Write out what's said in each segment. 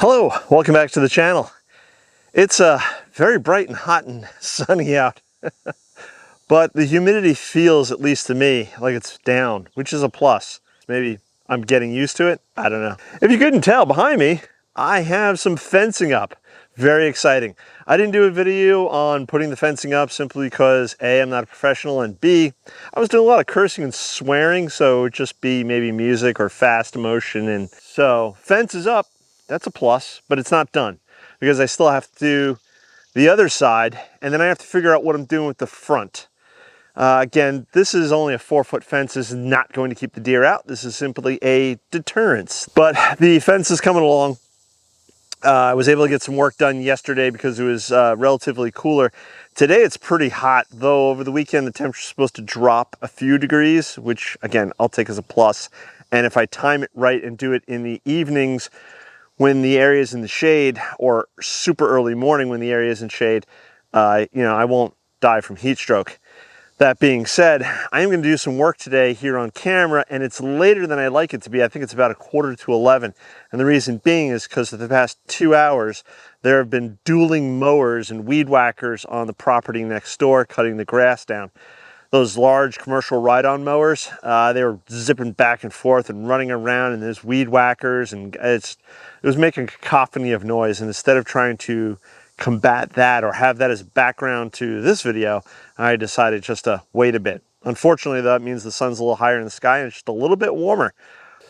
Hello, welcome back to the channel. It's very bright and hot and sunny out, but the humidity feels, at least to me, like it's down, which is a plus. Maybe I'm getting used to it, I don't know. If you couldn't tell, behind me, I have some fencing up. Very exciting. I didn't do a video on putting the fencing up simply because A, I'm not a professional, and B, I was doing a lot of cursing and swearing, so it would just be maybe music or fast motion. And so fence is up. That's a plus, but it's not done because I still have to do the other side, and then I have to figure out what I'm doing with the front. Again, this is only a 4-foot fence. This is not going to keep the deer out. This is simply a deterrence. But the fence is coming along. I was able to get some work done yesterday because it was relatively cooler. Today it's pretty hot, though over the weekend the temperature's supposed to drop a few degrees, which again, I'll take as a plus. And if I time it right and do it in the evenings, when the area is in the shade, or super early morning when the area is in shade, I won't die from heat stroke. That being said, I am going to do some work today here on camera, and it's later than I'd like it to be. I think it's about 11:15. And the reason being is because for the past 2 hours, there have been dueling mowers and weed whackers on the property next door, cutting the grass down. Those large commercial ride-on mowers, they were zipping back and forth and running around, and there's weed whackers, and it was making a cacophony of noise. And instead of trying to combat that or have that as background to this video, I decided just to wait a bit. Unfortunately, that means the sun's a little higher in the sky and it's just a little bit warmer.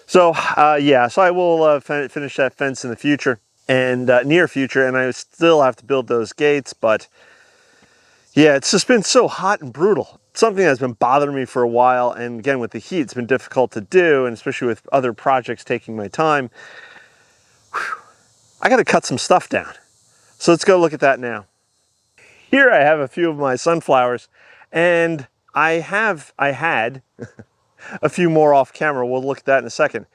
So yeah, so I will finish that fence in the future and near future, and I still have to build those gates, but yeah, it's just been so hot and brutal. Something that's been bothering me for a while, and again with the heat, it's been difficult to do, and especially with other projects taking my time. I got to cut some stuff down. So let's go look at that now. Here I have a few of my sunflowers, and I had a few more off camera. We'll look at that in a second.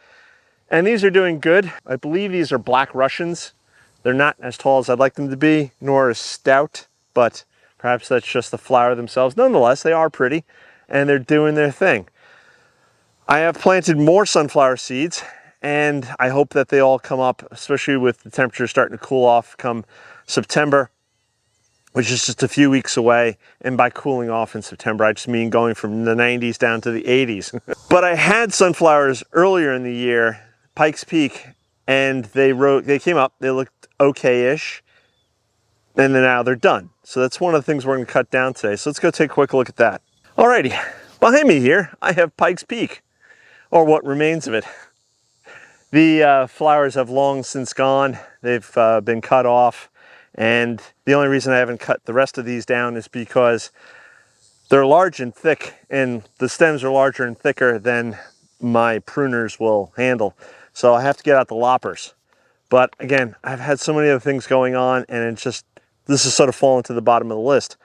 And these are doing good. I believe these are Black Russians. They're not as tall as I'd like them to be, nor as stout, but perhaps that's just the flower themselves. Nonetheless, they are pretty, and they're doing their thing. I have planted more sunflower seeds, and I hope that they all come up, especially with the temperature starting to cool off come September, which is just a few weeks away. And by cooling off in September, I just mean going from the 90s down to the 80s. But I had sunflowers earlier in the year, Pikes Peak, and they came up, they looked okay-ish, and then now they're done. So that's one of the things we're going to cut down today. So let's go take a quick look at that. Alrighty, behind me here, I have Pikes Peak, or what remains of it. The flowers have long since gone. They've been cut off, and the only reason I haven't cut the rest of these down is because they're large and thick, and the stems are larger and thicker than my pruners will handle. So I have to get out the loppers. But again, I've had so many other things going on, and it's just, this has sort of fallen to the bottom of the list.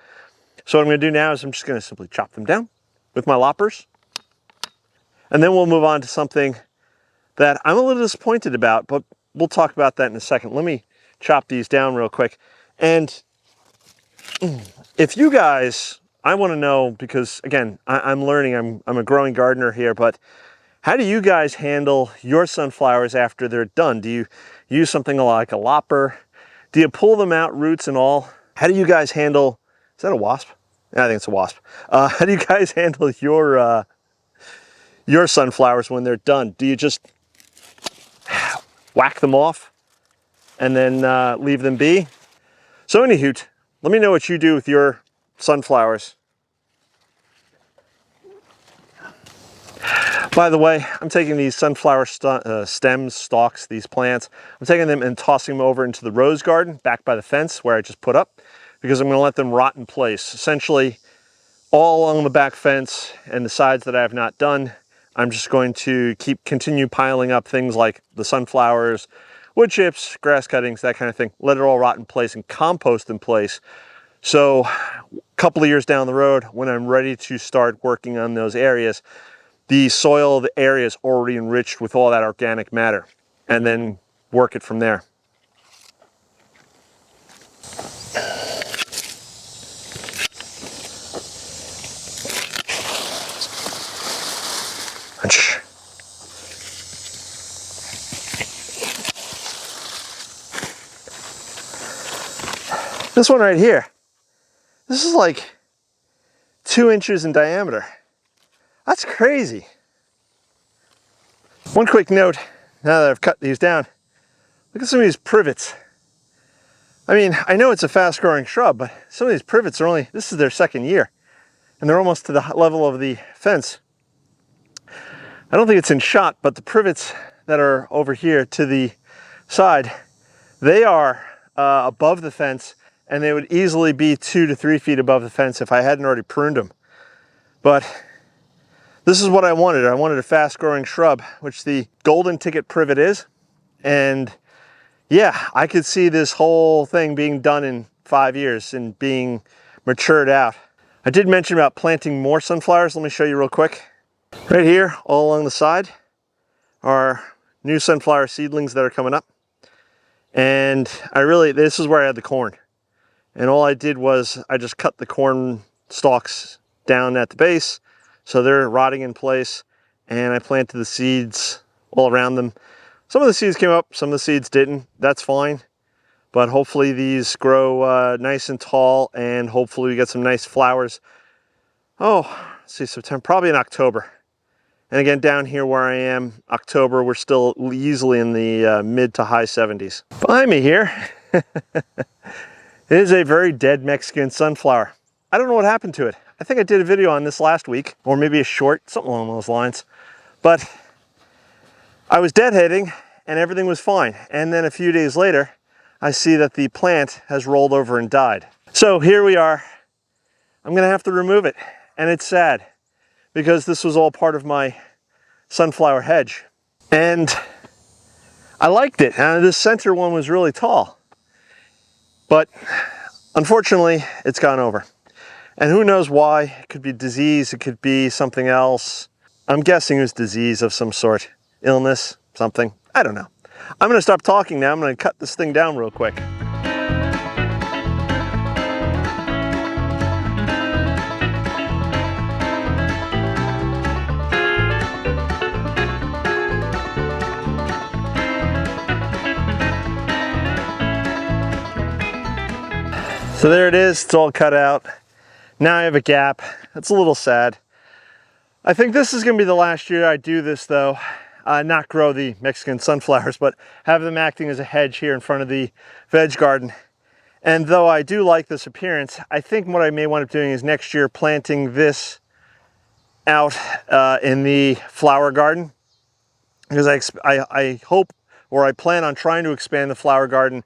So what I'm going to do now is I'm just going to simply chop them down with my loppers, and then we'll move on to something that I'm a little disappointed about, but we'll talk about that in a second. Let me chop these down real quick. And if you guys, I want to know, because again, I'm learning, I'm a growing gardener here, but how do you guys handle your sunflowers after they're done? Do you use something like a lopper? Do you pull them out, roots and all? How do you guys handle, is that a wasp? I think it's a wasp. How do you guys handle your sunflowers when they're done? Do you just whack them off and then leave them be? So anywho, let me know what you do with your sunflowers. By the way, I'm taking these sunflower stems, stalks, these plants, I'm taking them and tossing them over into the rose garden back by the fence where I just put up, because I'm going to let them rot in place. Essentially, all along the back fence and the sides that I have not done, I'm just going to continue piling up things like the sunflowers, wood chips, grass cuttings, that kind of thing. Let it all rot in place and compost in place. So a couple of years down the road, when I'm ready to start working on those areas, the soil of the area is already enriched with all that organic matter, and then work it from there. This one right here, this is like 2 inches in diameter. That's crazy. One quick note, now that I've cut these down, look at some of these privets. I mean, I know it's a fast growing shrub, but some of these privets are only, this is their 2nd year, and they're almost to the level of the fence. I don't think it's in shot, but the privets that are over here to the side, they are above the fence, and they would easily be 2 to 3 feet above the fence if I hadn't already pruned them. But this is what I wanted. I wanted a fast growing shrub, which the golden ticket privet is. And yeah, I could see this whole thing being done in 5 years and being matured out. I did mention about planting more sunflowers. Let me show you real quick. Right here, all along the side, are new sunflower seedlings that are coming up. And this is where I had the corn. And all I did was I just cut the corn stalks down at the base, so they're rotting in place, and I planted the seeds all around them. Some of the seeds came up, some of the seeds didn't. That's fine, but hopefully these grow nice and tall, and hopefully we get some nice flowers. Oh, let's see, September, probably in October. And again, down here where I am, October, we're still easily in the mid to high 70s. Behind me here, it is a very dead Mexican sunflower. I don't know what happened to it. I think I did a video on this last week, or maybe a short, something along those lines. But I was deadheading and everything was fine. And then a few days later, I see that the plant has rolled over and died. So here we are. I'm gonna have to remove it. And it's sad because this was all part of my sunflower hedge. And I liked it. This center one was really tall. But unfortunately, it's gone over. And who knows why? It could be disease, it could be something else. I'm guessing it was disease of some sort. Illness, something, I don't know. I'm gonna stop talking now, I'm gonna cut this thing down real quick. So there it is, it's all cut out. Now I have a gap. That's a little sad. I think this is gonna be the last year I do this though. Not grow the Mexican sunflowers, but have them acting as a hedge here in front of the veg garden. And though I do like this appearance, I think what I may wind up doing is next year planting this out in the flower garden. Because I hope, or I plan on trying to expand the flower garden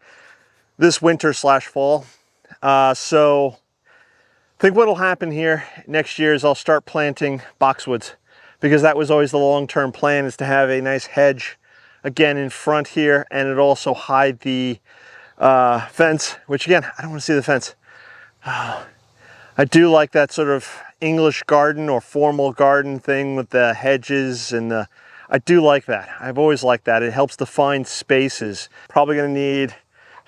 this winter / fall. So I think what'll happen here next year is I'll start planting boxwoods, because that was always the long-term plan, is to have a nice hedge again in front here, and it also hide the fence, which again, I don't want to see the fence. I do like that sort of English garden or formal garden thing with the hedges and the, I do like that. I've always liked that. It helps define spaces. Probably gonna need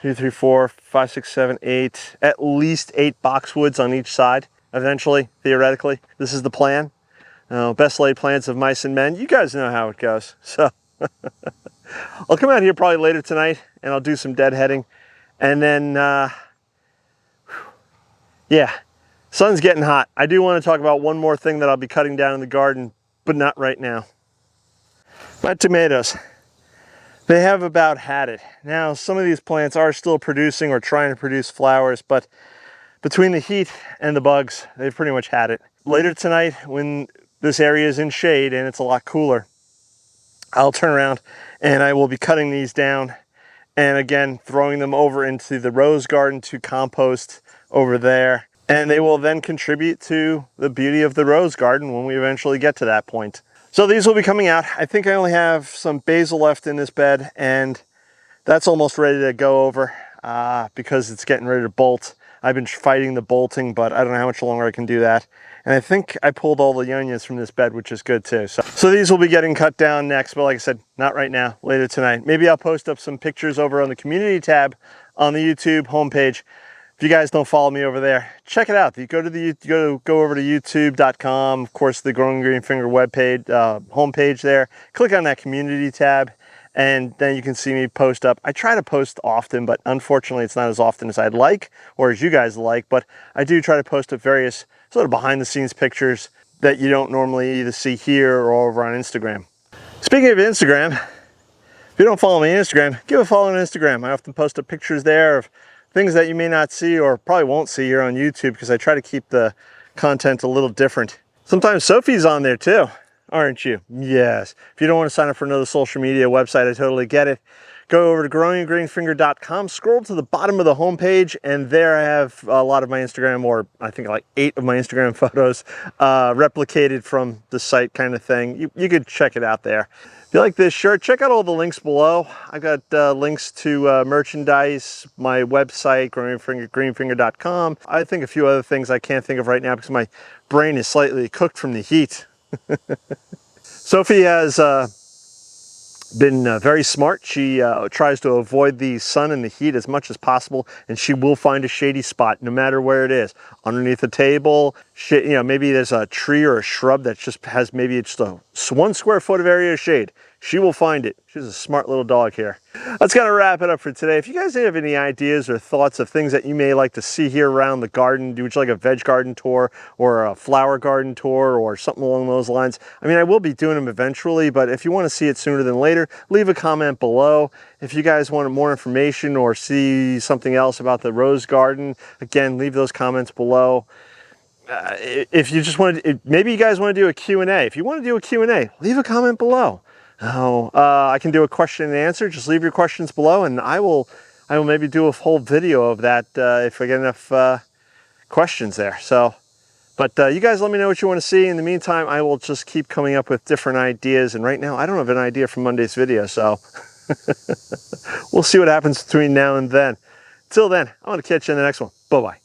2, 3, 4, 5, 6, 7, 8, at least 8 boxwoods on each side eventually, theoretically. This is the plan. Best laid plans of mice and men. You guys know how it goes. So I'll come out here probably later tonight and I'll do some deadheading. And then, yeah, sun's getting hot. I do want to talk about one more thing that I'll be cutting down in the garden, but not right now. My tomatoes. They have about had it. Now, some of these plants are still producing or trying to produce flowers, but between the heat and the bugs, they've pretty much had it. Later tonight, when this area is in shade and it's a lot cooler, I'll turn around and I will be cutting these down and again, throwing them over into the rose garden to compost over there. And they will then contribute to the beauty of the rose garden when we eventually get to that point. So these will be coming out. I think I only have some basil left in this bed, and that's almost ready to go over because it's getting ready to bolt. I've been fighting the bolting, but I don't know how much longer I can do that. And I think I pulled all the onions from this bed, which is good too. So these will be getting cut down next, but like I said, not right now, later tonight. Maybe I'll post up some pictures over on the community tab on the YouTube homepage. If you guys don't follow me over there, check it out. You go over to youtube.com, of course, the Growing Green Finger webpage, homepage there. Click on that community tab, and then you can see me post up. I try to post often, but unfortunately it's not as often as I'd like or as you guys like, but I do try to post up various sort of behind the scenes pictures that you don't normally either see here or over on Instagram. Speaking of Instagram, if you don't follow me on Instagram, give a follow on Instagram. I often post up pictures there of things that you may not see or probably won't see here on YouTube because I try to keep the content a little different. Sometimes Sophie's on there too, aren't you? Yes. If you don't want to sign up for another social media website, I totally get it. Go over to growinggreenfinger.com, scroll to the bottom of the homepage, and there I have a lot of my Instagram, or I think like 8 of my Instagram photos replicated from the site kind of thing. You could check it out there. If you like this shirt, check out all the links below. I've got links to merchandise, my website, greenfinger.com. I think a few other things I can't think of right now because my brain is slightly cooked from the heat. Sophie has been very smart. She tries to avoid the sun and the heat as much as possible, and she will find a shady spot no matter where it is. Underneath a table, you know, maybe there's a tree or a shrub that just has maybe just a 1 square foot of area of shade. She will find it. She's a smart little dog here. That's gonna wrap it up for today. If you guys have any ideas or thoughts of things that you may like to see here around the garden, would you like a veg garden tour or a flower garden tour or something along those lines? I mean, I will be doing them eventually, but if you want to see it sooner than later, leave a comment below. If you guys want more information or see something else about the rose garden, again, leave those comments below. If you just want to, maybe you guys want to do a Q&A. If you want to do a Q&A, leave a comment below. Oh, I can do a question and answer. Just leave your questions below, and I will maybe do a whole video of that if I get enough questions there. So, but you guys let me know what you want to see. In the meantime, I will just keep coming up with different ideas. And right now, I don't have an idea for Monday's video, so we'll see what happens between now and then. Till then, I'm going to catch you in the next one. Bye-bye.